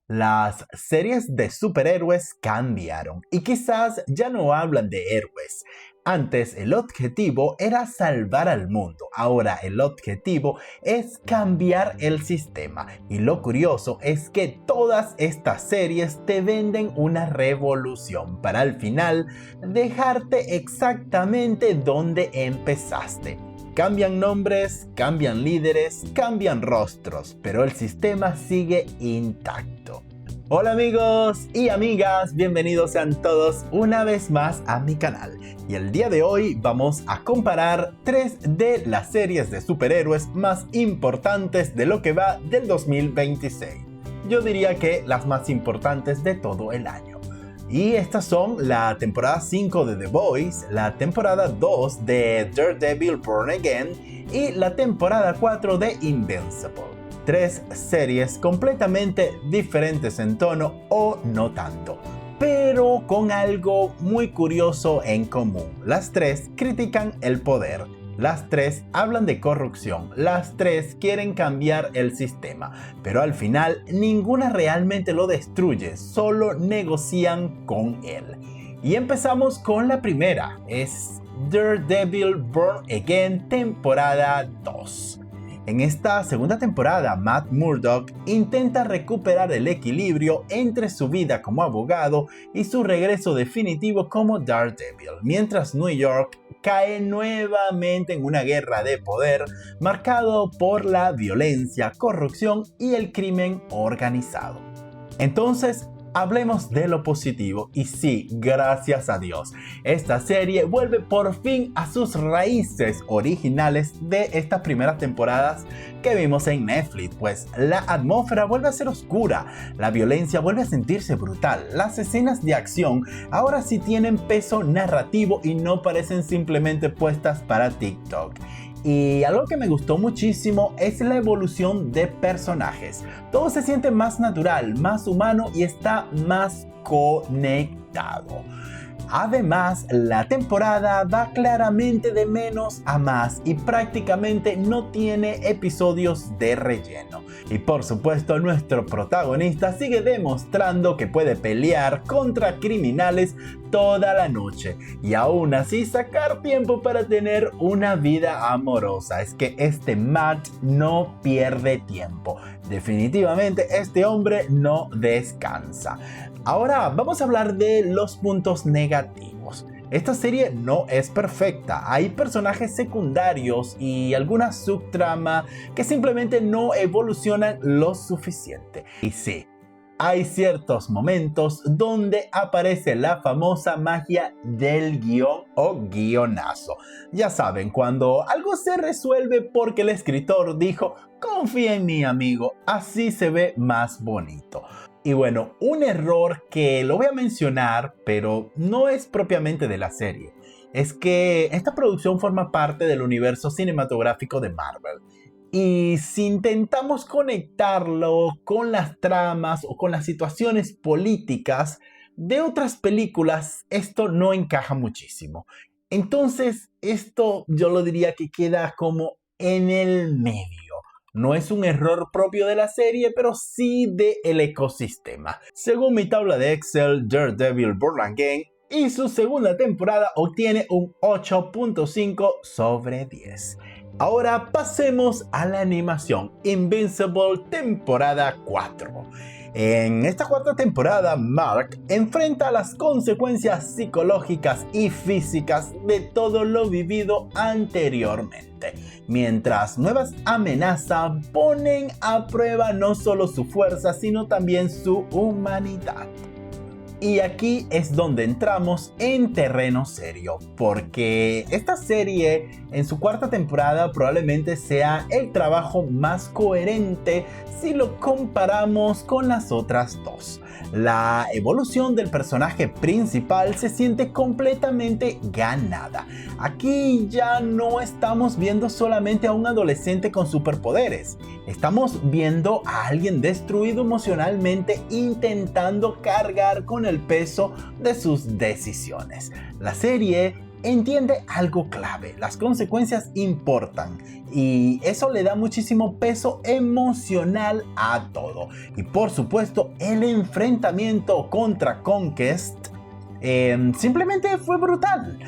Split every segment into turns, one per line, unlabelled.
Las series de superhéroes cambiaron y quizás ya no hablan de héroes. Antes el objetivo era salvar al mundo, ahora el objetivo es cambiar el sistema. Y lo curioso es que todas estas series te venden una revolución para al final dejarte exactamente donde empezaste. Cambian nombres, cambian líderes, cambian rostros, pero el sistema sigue intacto. Hola amigos y amigas, bienvenidos sean todos una vez más a mi canal. Y el día de hoy vamos a comparar 3 de las series de superhéroes más importantes de lo que va del 2026. Yo diría que las más importantes de todo el año. Y estas son la temporada 5 de The Boys, la temporada 2 de Daredevil Born Again y la temporada 4 de Invincible. 3 series completamente diferentes en tono o no tanto, pero con algo muy curioso en común. Las 3 critican el poder. Las 3 hablan de corrupción, las 3 quieren cambiar el sistema, pero al final ninguna realmente lo destruye, solo negocian con él. Y empezamos con la primera, es Daredevil Born Again temporada 2. En esta segunda temporada, Matt Murdock intenta recuperar el equilibrio entre su vida como abogado y su regreso definitivo como Daredevil, mientras New York cae nuevamente en una guerra de poder marcado por la violencia, corrupción y el crimen organizado. Entonces, hablemos de lo positivo y sí, gracias a Dios, esta serie vuelve por fin a sus raíces originales de estas primeras temporadas que vimos en Netflix, pues la atmósfera vuelve a ser oscura, la violencia vuelve a sentirse brutal, las escenas de acción ahora sí tienen peso narrativo y no parecen simplemente puestas para TikTok. Y algo que me gustó muchísimo es la evolución de personajes. Todo se siente más natural, más humano y está más conectado. Además, la temporada va claramente de menos a más y prácticamente no tiene episodios de relleno. Y por supuesto, nuestro protagonista sigue demostrando que puede pelear contra criminales toda la noche y aún así sacar tiempo para tener una vida amorosa. Es que este Matt no pierde tiempo. Definitivamente este hombre no descansa. Ahora vamos a hablar de los puntos negativos. Esta serie no es perfecta, hay personajes secundarios y alguna subtrama que simplemente no evolucionan lo suficiente. Y sí, hay ciertos momentos donde aparece la famosa magia del guión o guionazo. Ya saben, cuando algo se resuelve porque el escritor dijo, confía en mí amigo, así se ve más bonito. Y bueno, un error que lo voy a mencionar, pero no es propiamente de la serie, es que esta producción forma parte del universo cinematográfico de Marvel. Y si intentamos conectarlo con las tramas o con las situaciones políticas de otras películas, esto no encaja muchísimo. Entonces, esto yo lo diría que queda como en el medio. No es un error propio de la serie, pero sí del ecosistema. Según mi tabla de Excel, Daredevil Born Again y su segunda temporada obtiene un 8.5 sobre 10. Ahora pasemos a la animación Invincible temporada 4. En esta cuarta temporada, Mark enfrenta las consecuencias psicológicas y físicas de todo lo vivido anteriormente, mientras nuevas amenazas ponen a prueba no solo su fuerza, sino también su humanidad. Y aquí es donde entramos en terreno serio, porque esta serie en su cuarta temporada probablemente sea el trabajo más coherente si lo comparamos con las otras dos. La evolución del personaje principal se siente completamente ganada. Aquí ya no estamos viendo solamente a un adolescente con superpoderes. Estamos viendo a alguien destruido emocionalmente intentando cargar con el peso de sus decisiones. La serie entiende algo clave: las consecuencias importan, y eso le da muchísimo peso emocional a todo. Y por supuesto, el enfrentamiento contra Conquest simplemente fue brutal.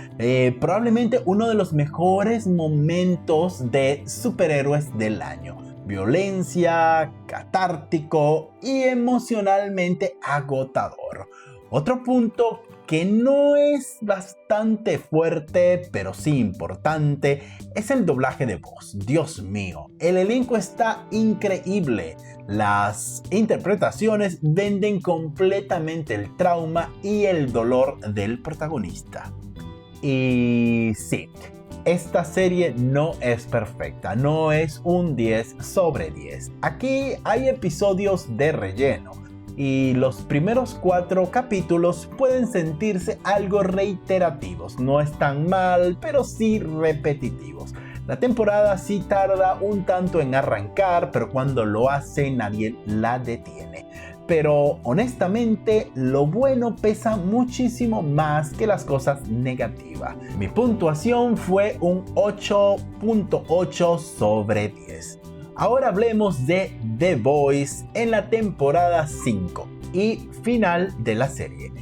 Probablemente uno de los mejores momentos de superhéroes del año. Violencia, catártico y emocionalmente agotador. Otro punto que no es bastante fuerte, pero sí importante, es el doblaje de voz. Dios mío, el elenco está increíble. Las interpretaciones venden completamente el trauma y el dolor del protagonista. Y sí, esta serie no es perfecta, no es un 10 sobre 10. Aquí hay episodios de relleno, y los primeros 4 capítulos pueden sentirse algo reiterativos. No están mal, pero sí repetitivos. La temporada sí tarda un tanto en arrancar, pero cuando lo hace nadie la detiene. Pero honestamente, lo bueno pesa muchísimo más que las cosas negativas. Mi puntuación fue un 8.8 sobre 10. Ahora hablemos de The Boys en la temporada 5 y final de la serie.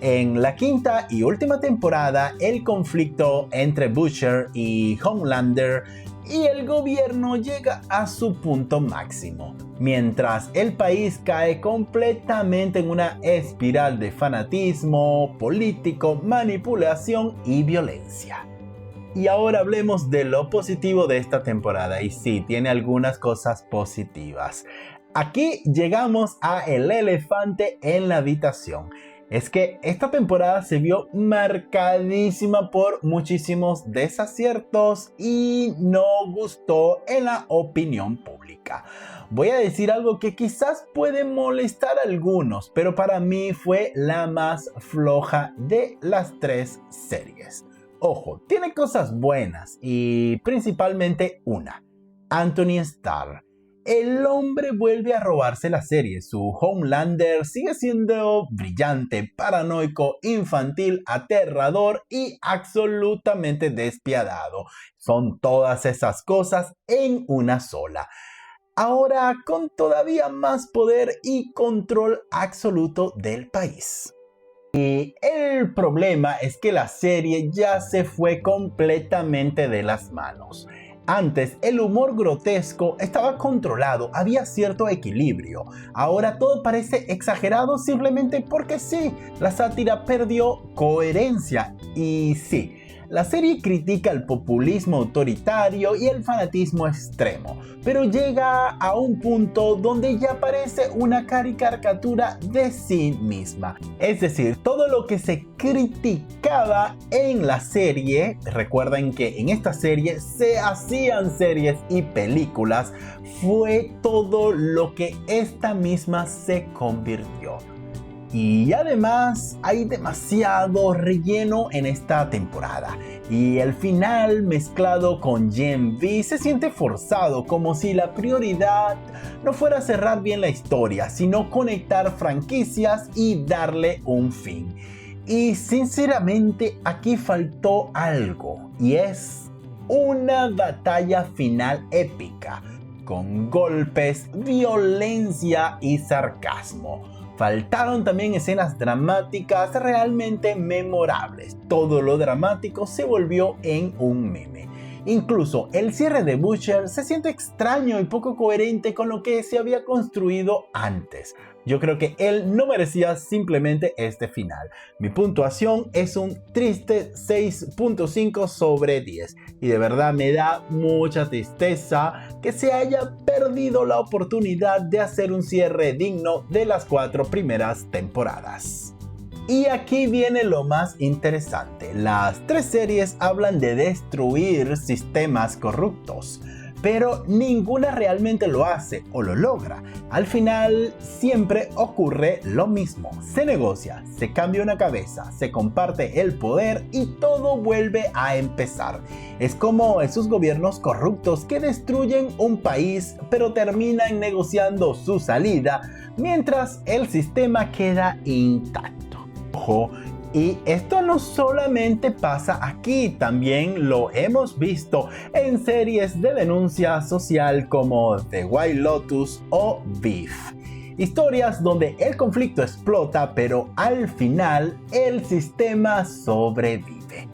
En la quinta y última temporada, el conflicto entre Butcher y Homelander y el gobierno llega a su punto máximo, mientras el país cae completamente en una espiral de fanatismo político, manipulación y violencia. Y ahora hablemos de lo positivo de esta temporada, y sí, tiene algunas cosas positivas. Aquí llegamos a el elefante en la habitación. Es que esta temporada se vio marcadísima por muchísimos desaciertos y no gustó en la opinión pública. Voy a decir algo que quizás puede molestar a algunos, pero para mí fue la más floja de las 3 series. Ojo, tiene cosas buenas, y principalmente una: Anthony Starr. El hombre vuelve a robarse la serie. Su Homelander sigue siendo brillante, paranoico, infantil, aterrador y absolutamente despiadado. Son todas esas cosas en una sola. Ahora con todavía más poder y control absoluto del país. Y el problema es que la serie ya se fue completamente de las manos. Antes el humor grotesco estaba controlado, había cierto equilibrio. Ahora todo parece exagerado simplemente porque sí, la sátira perdió coherencia. Y sí, la serie critica el populismo autoritario y el fanatismo extremo, pero llega a un punto donde ya parece una caricatura de sí misma. Es decir, todo lo que se criticaba en la serie, recuerden que en esta serie se hacían series y películas, fue todo lo que esta misma se convirtió. Y además hay demasiado relleno en esta temporada, y el final mezclado con Gen V se siente forzado, como si la prioridad no fuera cerrar bien la historia, sino conectar franquicias y darle un fin. Y sinceramente aquí faltó algo, y es una batalla final épica, con golpes, violencia y sarcasmo. Faltaron también escenas dramáticas realmente memorables. Todo lo dramático se volvió en un meme. Incluso el cierre de Butcher se siente extraño y poco coherente con lo que se había construido antes. Yo creo que él no merecía simplemente este final. Mi puntuación es un triste 6.5 sobre 10. Y de verdad me da mucha tristeza que se haya perdido la oportunidad de hacer un cierre digno de las 4 primeras temporadas. Y aquí viene lo más interesante. Las 3 series hablan de destruir sistemas corruptos, pero ninguna realmente lo hace o lo logra. Al final siempre ocurre lo mismo. Se negocia, se cambia una cabeza, se comparte el poder y todo vuelve a empezar. Es como esos gobiernos corruptos que destruyen un país pero terminan negociando su salida mientras el sistema queda intacto. Ojo, Y esto no solamente pasa aquí, también lo hemos visto en series de denuncia social como The White Lotus o Beef. Historias donde el conflicto explota, pero al final el sistema sobrevive.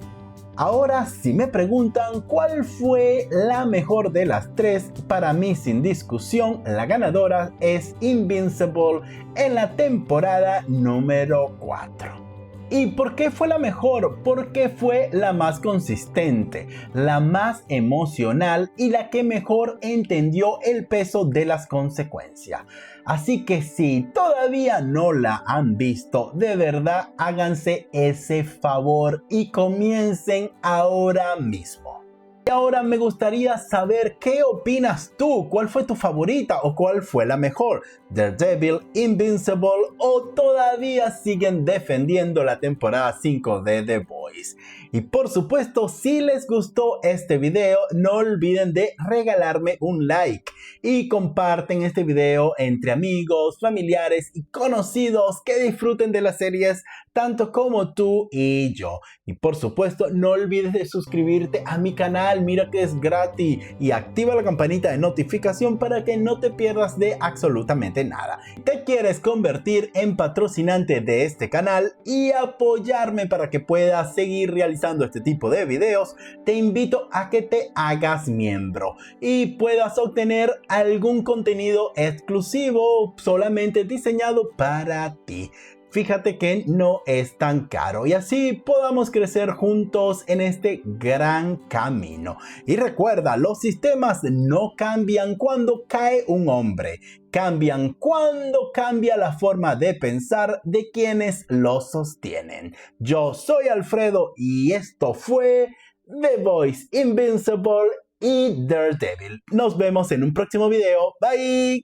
Ahora, si me preguntan cuál fue la mejor de las tres, para mí sin discusión la ganadora es Invincible en la temporada número 4. ¿Y por qué fue la mejor? Porque fue la más consistente, la más emocional y la que mejor entendió el peso de las consecuencias. Así que si todavía no la han visto, de verdad háganse ese favor y comiencen ahora mismo. Y ahora me gustaría saber qué opinas tú, cuál fue tu favorita o cuál fue la mejor, Daredevil, Invincible o todavía siguen defendiendo la temporada 5 de The Boys. Y por supuesto, si les gustó este video, no olviden de regalarme un like y comparten este video entre amigos, familiares y conocidos que disfruten de las series tanto como tú y yo. Y por supuesto, no olvides de suscribirte a mi canal, mira que es gratis, y activa la campanita de notificación para que no te pierdas de absolutamente nada. ¿Te quieres convertir en patrocinante de este canal y apoyarme para que puedas seguir realizando este tipo de videos? Te invito a que te hagas miembro y puedas obtener algún contenido exclusivo solamente diseñado para ti. Fíjate que no es tan caro y así podamos crecer juntos en este gran camino. Y recuerda, los sistemas no cambian cuando cae un hombre, cambian cuando cambia la forma de pensar de quienes los sostienen. Yo soy Alfredo y esto fue The Boys, Invincible y Daredevil. Nos vemos en un próximo video. Bye.